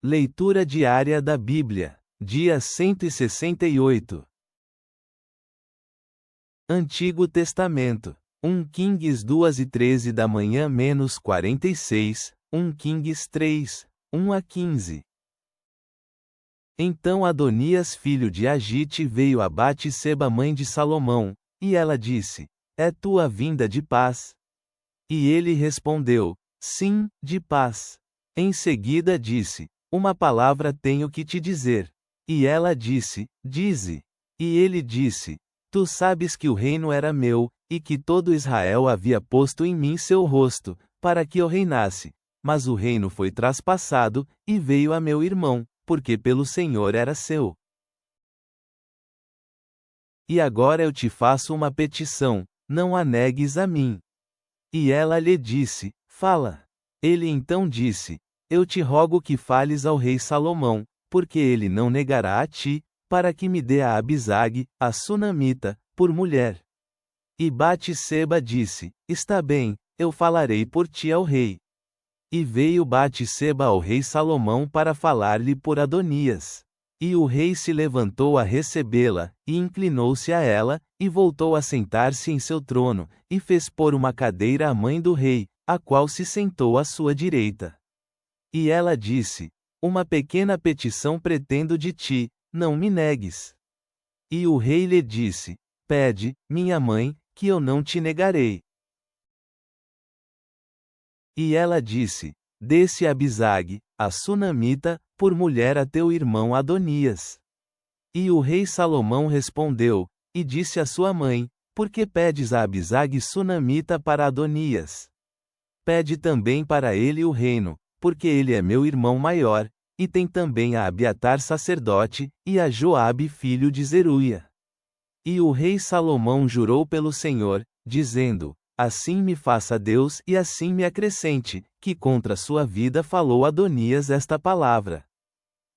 Leitura diária da Bíblia. Dia 168. Antigo Testamento. 1 Kings 2:13 da manhã menos 46, 1 Kings 3, 1 a 15. Então Adonias filho de Agite veio a Batseba mãe de Salomão, e ela disse: É tua vinda de paz? E ele respondeu: Sim, de paz. Em seguida disse: Uma palavra tenho que te dizer. E ela disse: Dize. E ele disse: Tu sabes que o reino era meu, e que todo Israel havia posto em mim seu rosto, para que eu reinasse. Mas o reino foi traspassado, e veio a meu irmão, porque pelo Senhor era seu. E agora eu te faço uma petição, não a negues a mim. E ela lhe disse: Fala. Ele então disse: Eu te rogo que fales ao rei Salomão, porque ele não negará a ti, para que me dê a Abisag, a Sunamita, por mulher. E Batseba disse: Está bem, eu falarei por ti ao rei. E veio Batseba ao rei Salomão para falar-lhe por Adonias. E o rei se levantou a recebê-la, e inclinou-se a ela, e voltou a sentar-se em seu trono, e fez pôr uma cadeira à mãe do rei, a qual se sentou à sua direita. E ela disse: Uma pequena petição pretendo de ti, não me negues. E o rei lhe disse: Pede, minha mãe, que eu não te negarei. E ela disse: Dê-se Abisag, a Sunamita, por mulher a teu irmão Adonias. E o rei Salomão respondeu, e disse à sua mãe: Por que pedes a Abisag Sunamita para Adonias? Pede também para ele o reino, porque ele é meu irmão maior, e tem também a Abiatar sacerdote, e a Joabe filho de Zeruia. E o rei Salomão jurou pelo Senhor, dizendo: Assim me faça Deus e assim me acrescente, que contra sua vida falou Adonias esta palavra.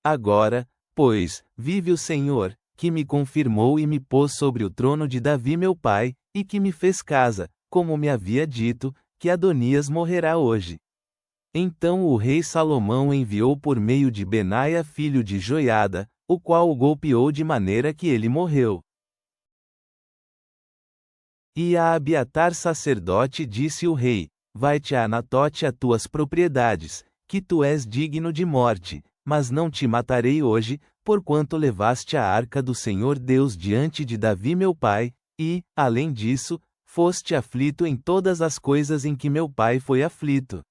Agora, pois, vive o Senhor, que me confirmou e me pôs sobre o trono de Davi meu pai, e que me fez casa, como me havia dito, que Adonias morrerá hoje. Então o rei Salomão enviou por meio de Benaia filho de Joiada, o qual o golpeou de maneira que ele morreu. E a Abiatar sacerdote disse o rei: Vai-te a Anatote a tuas propriedades, que tu és digno de morte, mas não te matarei hoje, porquanto levaste a arca do Senhor Deus diante de Davi meu pai, e, além disso, foste aflito em todas as coisas em que meu pai foi aflito.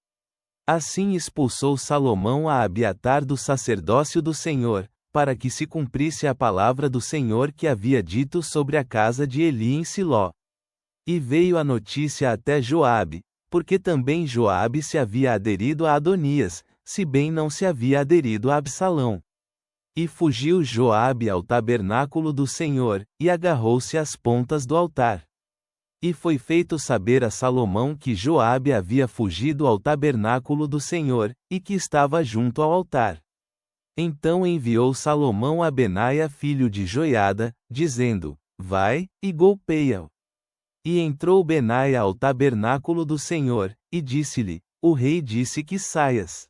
Assim expulsou Salomão a Abiatar do sacerdócio do Senhor, para que se cumprisse a palavra do Senhor que havia dito sobre a casa de Eli em Siló. E veio a notícia até Joabe, porque também Joabe se havia aderido a Adonias, se bem não se havia aderido a Absalão. E fugiu Joabe ao tabernáculo do Senhor, e agarrou-se às pontas do altar. E foi feito saber a Salomão que Joabe havia fugido ao tabernáculo do Senhor, e que estava junto ao altar. Então enviou Salomão a Benaia filho de Joiada, dizendo: Vai, e golpeia-o. E entrou Benaia ao tabernáculo do Senhor, e disse-lhe: O rei disse que saias.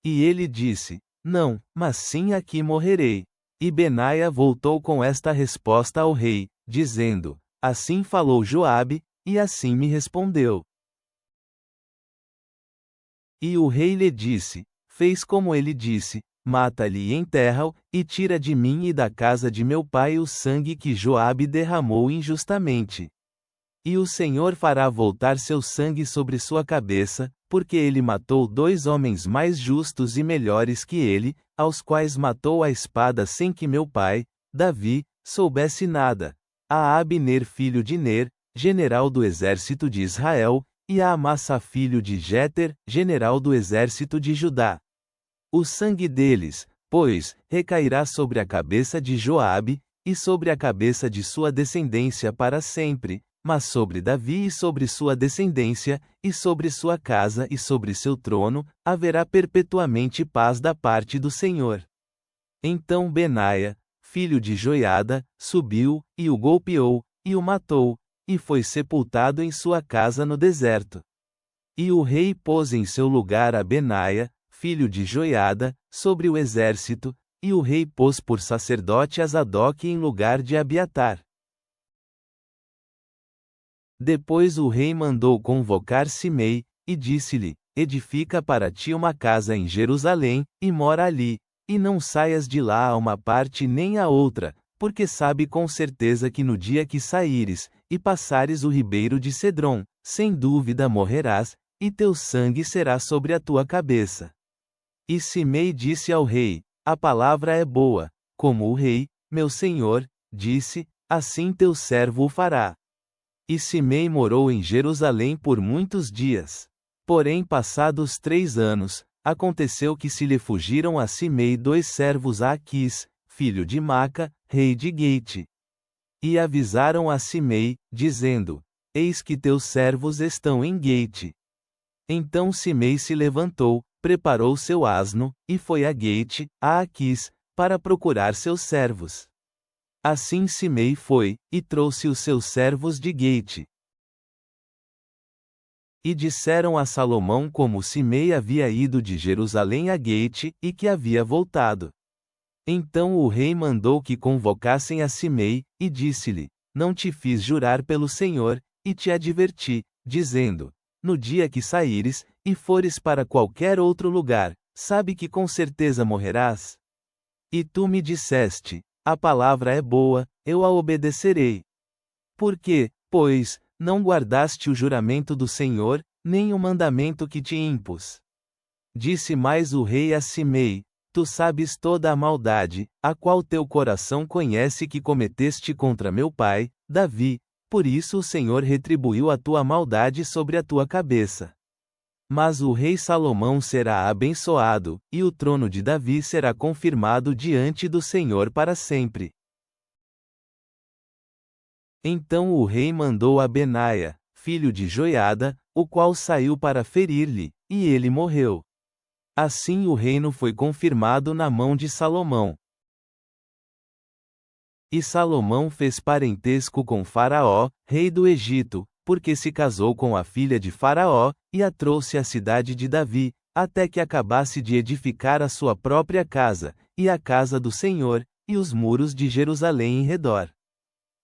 E ele disse: Não, mas sim aqui morrerei. E Benaia voltou com esta resposta ao rei, dizendo: Assim falou Joabe, e assim me respondeu. E o rei lhe disse: Fez como ele disse, mata-lhe e enterra-o, e tira de mim e da casa de meu pai o sangue que Joabe derramou injustamente. E o Senhor fará voltar seu sangue sobre sua cabeça, porque ele matou 2 homens mais justos e melhores que ele, aos quais matou a espada sem que meu pai, Davi, soubesse nada. A Abner filho de Ner, general do exército de Israel, e a Amassa filho de Jeter, general do exército de Judá. O sangue deles, pois, recairá sobre a cabeça de Joabe, e sobre a cabeça de sua descendência para sempre, mas sobre Davi e sobre sua descendência, e sobre sua casa e sobre seu trono, haverá perpetuamente paz da parte do Senhor. Então Benaia, filho de Joiada, subiu, e o golpeou, e o matou, e foi sepultado em sua casa no deserto. E o rei pôs em seu lugar a Benaia, filho de Joiada, sobre o exército, e o rei pôs por sacerdote a Zadok em lugar de Abiatar. Depois o rei mandou convocar Simei, e disse-lhe: Edifica para ti uma casa em Jerusalém, e mora ali, e não saias de lá a uma parte nem a outra, porque sabe com certeza que no dia que saíres, e passares o ribeiro de Cedrom, sem dúvida morrerás, e teu sangue será sobre a tua cabeça. E Simei disse ao rei: A palavra é boa, como o rei, meu senhor, disse, assim teu servo o fará. E Simei morou em Jerusalém por muitos dias. Porém, passados 3 anos, aconteceu que se lhe fugiram a Simei 2 servos a Aquis, filho de Maca, rei de Gate. E avisaram a Simei, dizendo: Eis que teus servos estão em Gate. Então Simei se levantou, preparou seu asno, e foi a Gate, a Aquis, para procurar seus servos. Assim Simei foi, e trouxe os seus servos de Gate. E disseram a Salomão como Simei havia ido de Jerusalém a Gate, e que havia voltado. Então o rei mandou que convocassem a Simei, e disse-lhe: Não te fiz jurar pelo Senhor, e te adverti, dizendo: No dia que saíres, e fores para qualquer outro lugar, sabe que com certeza morrerás? E tu me disseste: A palavra é boa, eu a obedecerei. Por quê, pois, não guardaste o juramento do Senhor, nem o mandamento que te impus? Disse mais o rei a Simei: Tu sabes toda a maldade, a qual teu coração conhece que cometeste contra meu pai, Davi, por isso o Senhor retribuiu a tua maldade sobre a tua cabeça. Mas o rei Salomão será abençoado, e o trono de Davi será confirmado diante do Senhor para sempre. Então o rei mandou a Benaia, filho de Joiada, o qual saiu para ferir-lhe, e ele morreu. Assim o reino foi confirmado na mão de Salomão. E Salomão fez parentesco com Faraó, rei do Egito, porque se casou com a filha de Faraó, e a trouxe à cidade de Davi, até que acabasse de edificar a sua própria casa, e a casa do Senhor, e os muros de Jerusalém em redor.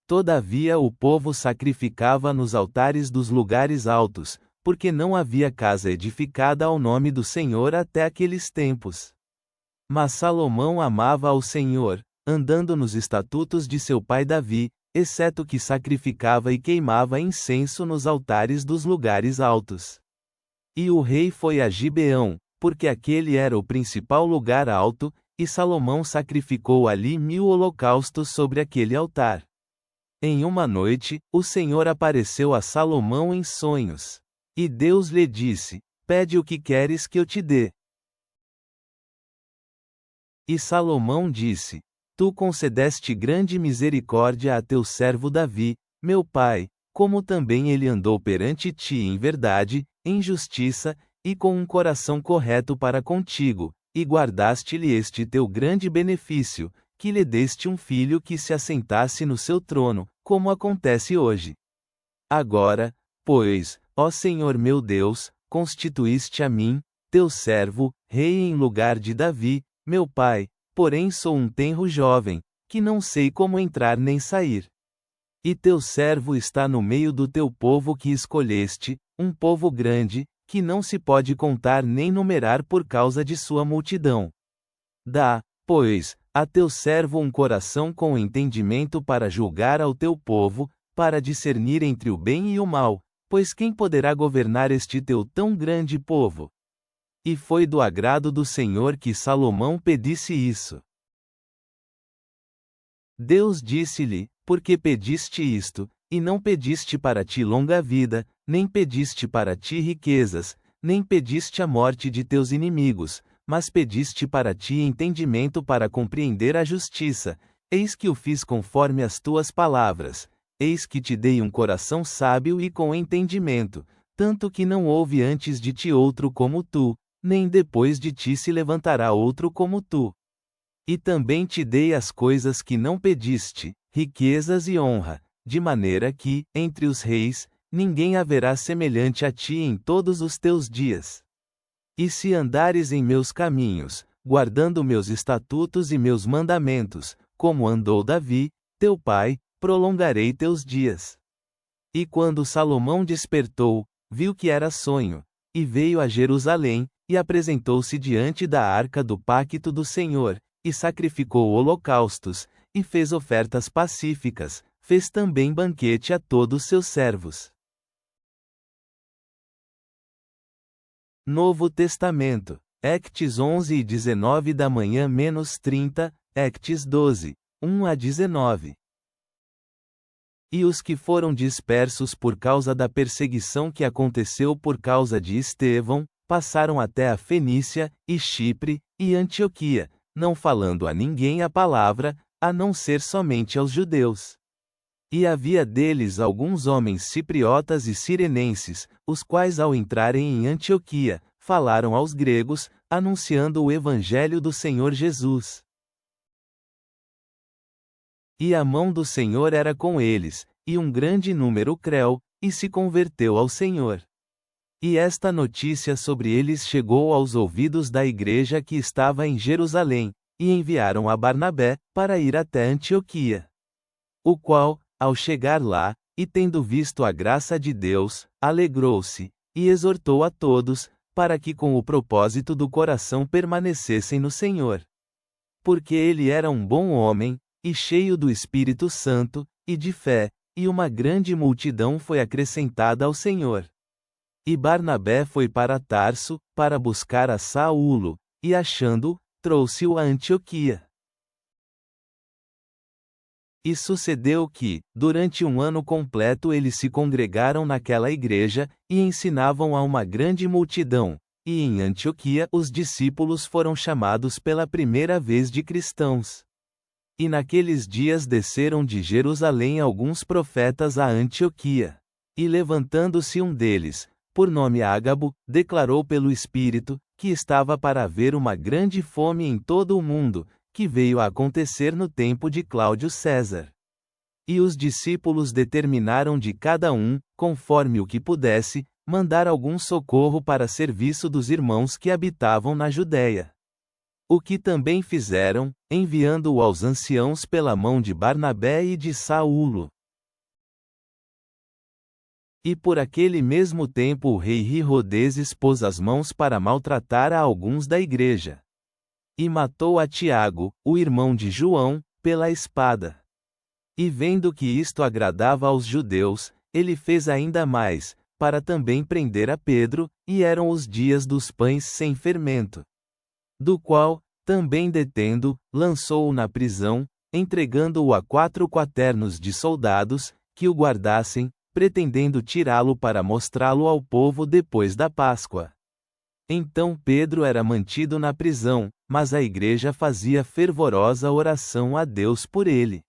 Todavia o povo sacrificava nos altares dos lugares altos, porque não havia casa edificada ao nome do Senhor até aqueles tempos. Mas Salomão amava ao Senhor, andando nos estatutos de seu pai Davi, exceto que sacrificava e queimava incenso nos altares dos lugares altos. E o rei foi a Gibeão, porque aquele era o principal lugar alto, e Salomão sacrificou ali 1000 holocaustos sobre aquele altar. Em uma noite, o Senhor apareceu a Salomão em sonhos. E Deus lhe disse: Pede o que queres que eu te dê. E Salomão disse: Tu concedeste grande misericórdia a teu servo Davi, meu pai, como também ele andou perante ti em verdade, em justiça, e com um coração correto para contigo, e guardaste-lhe este teu grande benefício, que lhe deste um filho que se assentasse no seu trono, como acontece hoje. Agora, pois, ó Senhor meu Deus, constituíste a mim, teu servo, rei em lugar de Davi, meu pai, porém sou um tenro jovem, que não sei como entrar nem sair. E teu servo está no meio do teu povo que escolheste, um povo grande, que não se pode contar nem numerar por causa de sua multidão. Dá, pois, a teu servo um coração com entendimento para julgar ao teu povo, para discernir entre o bem e o mal, pois quem poderá governar este teu tão grande povo? E foi do agrado do Senhor que Salomão pedisse isso. Deus disse-lhe: Porque pediste isto, e não pediste para ti longa vida, nem pediste para ti riquezas, nem pediste a morte de teus inimigos, mas pediste para ti entendimento para compreender a justiça, eis que o fiz conforme as tuas palavras, eis que te dei um coração sábio e com entendimento, tanto que não houve antes de ti outro como tu, nem depois de ti se levantará outro como tu. E também te dei as coisas que não pediste, riquezas e honra, de maneira que, entre os reis, ninguém haverá semelhante a ti em todos os teus dias. E se andares em meus caminhos, guardando meus estatutos e meus mandamentos, como andou Davi, teu pai, prolongarei teus dias. E quando Salomão despertou, viu que era sonho, e veio a Jerusalém, e apresentou-se diante da arca do pacto do Senhor, e sacrificou holocaustos, e fez ofertas pacíficas, fez também banquete a todos seus servos. Novo Testamento, Acts 11 e 19 da manhã menos 30, Acts 12, 1 a 19. E os que foram dispersos por causa da perseguição que aconteceu por causa de Estevão, passaram até a Fenícia, e Chipre, e Antioquia, não falando a ninguém a palavra, a não ser somente aos judeus. E havia deles alguns homens cipriotas e cirenenses, os quais ao entrarem em Antioquia, falaram aos gregos, anunciando o evangelho do Senhor Jesus. E a mão do Senhor era com eles, e um grande número creu, e se converteu ao Senhor. E esta notícia sobre eles chegou aos ouvidos da igreja que estava em Jerusalém, e enviaram a Barnabé, para ir até Antioquia. O qual, ao chegar lá, e tendo visto a graça de Deus, alegrou-se, e exortou a todos, para que com o propósito do coração permanecessem no Senhor. Porque ele era um bom homem, e cheio do Espírito Santo, e de fé, e uma grande multidão foi acrescentada ao Senhor. E Barnabé foi para Tarso, para buscar a Saulo, e achando-o, trouxe-o a Antioquia. E sucedeu que, durante um ano completo eles se congregaram naquela igreja, e ensinavam a uma grande multidão, e em Antioquia os discípulos foram chamados pela primeira vez de cristãos. E naqueles dias desceram de Jerusalém alguns profetas a Antioquia. E levantando-se um deles, por nome Ágabo, declarou pelo Espírito, que estava para haver uma grande fome em todo o mundo, que veio a acontecer no tempo de Cláudio César. E os discípulos determinaram de cada um, conforme o que pudesse, mandar algum socorro para serviço dos irmãos que habitavam na Judéia. O que também fizeram, enviando-o aos anciãos pela mão de Barnabé e de Saulo. E por aquele mesmo tempo o rei Herodes pôs as mãos para maltratar a alguns da igreja. E matou a Tiago, o irmão de João, pela espada. E vendo que isto agradava aos judeus, ele fez ainda mais, para também prender a Pedro, e eram os dias dos pães sem fermento. Do qual, também detendo, lançou-o na prisão, entregando-o a 4 quaternos de soldados, que o guardassem, pretendendo tirá-lo para mostrá-lo ao povo depois da Páscoa. Então Pedro era mantido na prisão, mas a igreja fazia fervorosa oração a Deus por ele.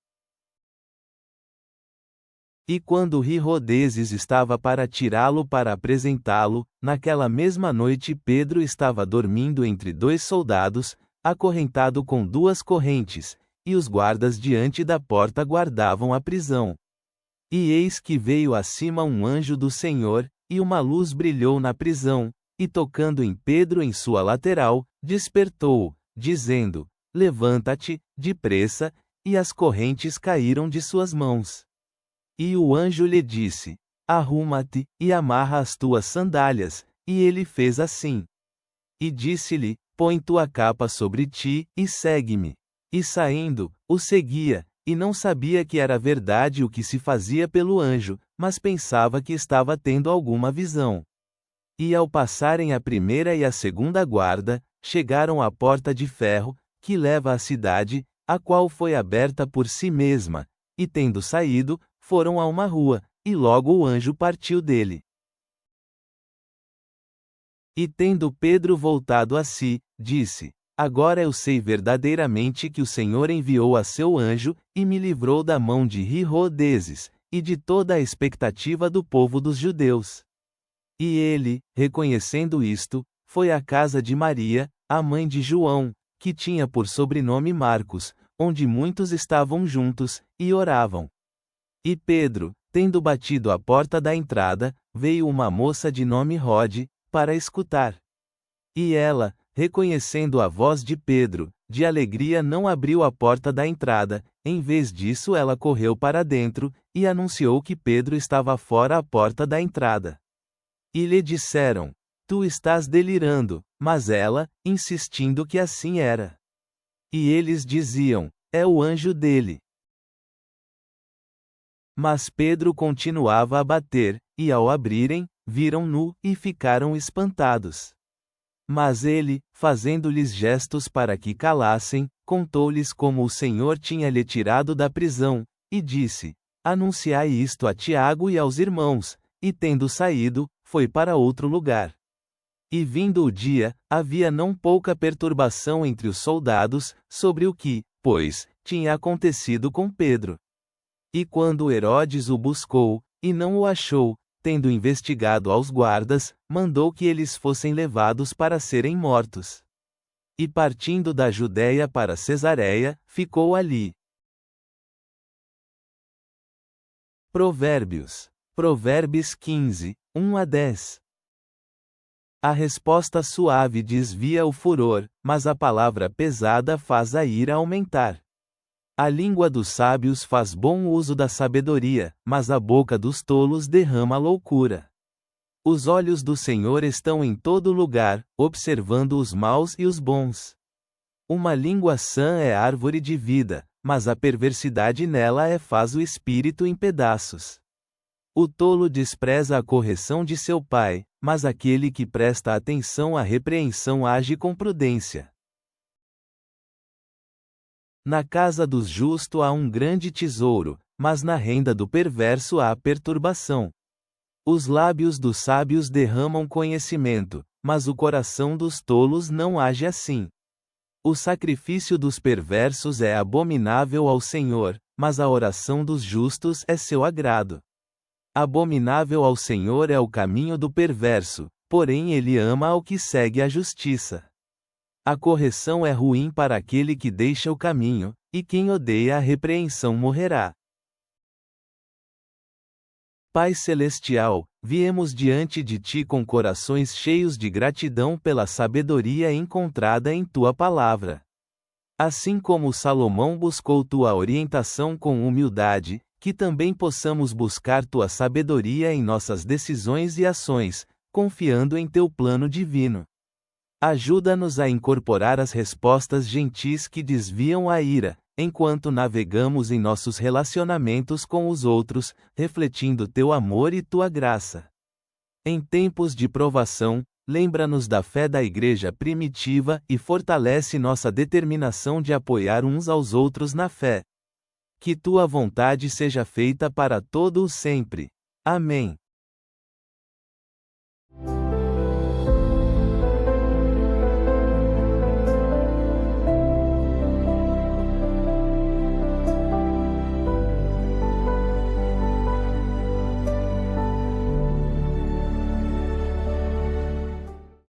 E quando Herodes estava para tirá-lo para apresentá-lo, naquela mesma noite Pedro estava dormindo entre 2 soldados, acorrentado com 2 correntes, e os guardas diante da porta guardavam a prisão. E eis que veio acima um anjo do Senhor, e uma luz brilhou na prisão, e tocando em Pedro em sua lateral, despertou-o, dizendo: Levanta-te, depressa, e as correntes caíram de suas mãos. E o anjo lhe disse: Arruma-te, e amarra as tuas sandálias, e ele fez assim. E disse-lhe: Põe tua capa sobre ti, e segue-me. E saindo, o seguia, e não sabia que era verdade o que se fazia pelo anjo, mas pensava que estava tendo alguma visão. E ao passarem a primeira e a segunda guarda, chegaram à porta de ferro, que leva à cidade, a qual foi aberta por si mesma, e tendo saído, foram a uma rua, e logo o anjo partiu dele. E tendo Pedro voltado a si, disse: Agora eu sei verdadeiramente que o Senhor enviou a seu anjo, e me livrou da mão de Herodes, e de toda a expectativa do povo dos judeus. E ele, reconhecendo isto, foi à casa de Maria, a mãe de João, que tinha por sobrenome Marcos, onde muitos estavam juntos, e oravam. E Pedro, tendo batido à porta da entrada, veio uma moça de nome Rode, para escutar. E ela, reconhecendo a voz de Pedro, de alegria não abriu a porta da entrada, em vez disso ela correu para dentro, e anunciou que Pedro estava fora à porta da entrada. E lhe disseram: Tu estás delirando, mas ela, insistindo que assim era. E eles diziam: É o anjo dele. Mas Pedro continuava a bater, e ao abrirem, viram-no, e ficaram espantados. Mas ele, fazendo-lhes gestos para que calassem, contou-lhes como o Senhor tinha lhe tirado da prisão, e disse: Anunciai isto a Tiago e aos irmãos, e tendo saído, foi para outro lugar. E vindo o dia, havia não pouca perturbação entre os soldados, sobre o que, pois, tinha acontecido com Pedro. E quando Herodes o buscou, e não o achou, tendo investigado aos guardas, mandou que eles fossem levados para serem mortos. E partindo da Judéia para Cesareia, ficou ali. Provérbios 15, 1-10. A resposta suave desvia o furor, mas a palavra pesada faz a ira aumentar. A língua dos sábios faz bom uso da sabedoria, mas a boca dos tolos derrama loucura. Os olhos do Senhor estão em todo lugar, observando os maus e os bons. Uma língua sã é árvore de vida, mas a perversidade nela faz o espírito em pedaços. O tolo despreza a correção de seu pai, mas aquele que presta atenção à repreensão age com prudência. Na casa dos justos há um grande tesouro, mas na renda do perverso há perturbação. Os lábios dos sábios derramam conhecimento, mas o coração dos tolos não age assim. O sacrifício dos perversos é abominável ao Senhor, mas a oração dos justos é seu agrado. Abominável ao Senhor é o caminho do perverso, porém ele ama ao que segue a justiça. A correção é ruim para aquele que deixa o caminho, e quem odeia a repreensão morrerá. Pai Celestial, viemos diante de Ti com corações cheios de gratidão pela sabedoria encontrada em Tua palavra. Assim como Salomão buscou Tua orientação com humildade, que também possamos buscar Tua sabedoria em nossas decisões e ações, confiando em Teu plano divino. Ajuda-nos a incorporar as respostas gentis que desviam a ira, enquanto navegamos em nossos relacionamentos com os outros, refletindo Teu amor e Tua graça. Em tempos de provação, lembra-nos da fé da Igreja primitiva e fortalece nossa determinação de apoiar uns aos outros na fé. Que Tua vontade seja feita para todo o sempre. Amém.